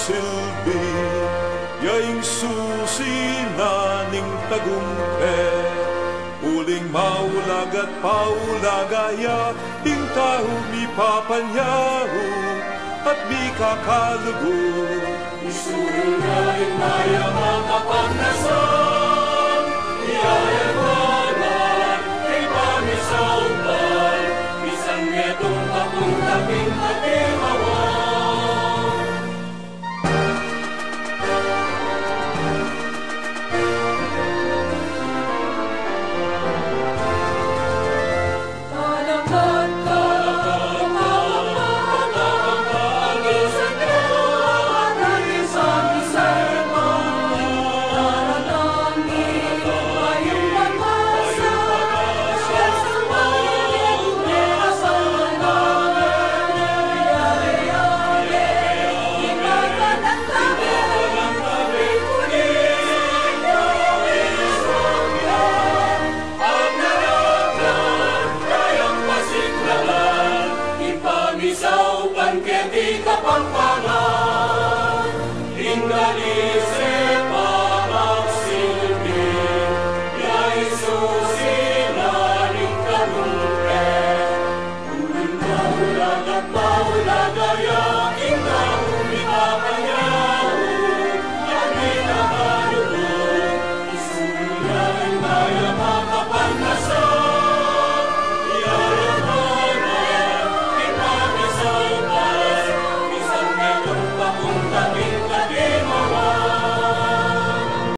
silbi, yaing susi na ning tagumpe. Uling maulag at paulagaya, ing tao mi papanyahu at mi kakalugo. Isurunay maya makapagnasan, iayagalan, kay pamisaupan, isang netong tapong taping katihawan. Isaupan kaya di kapag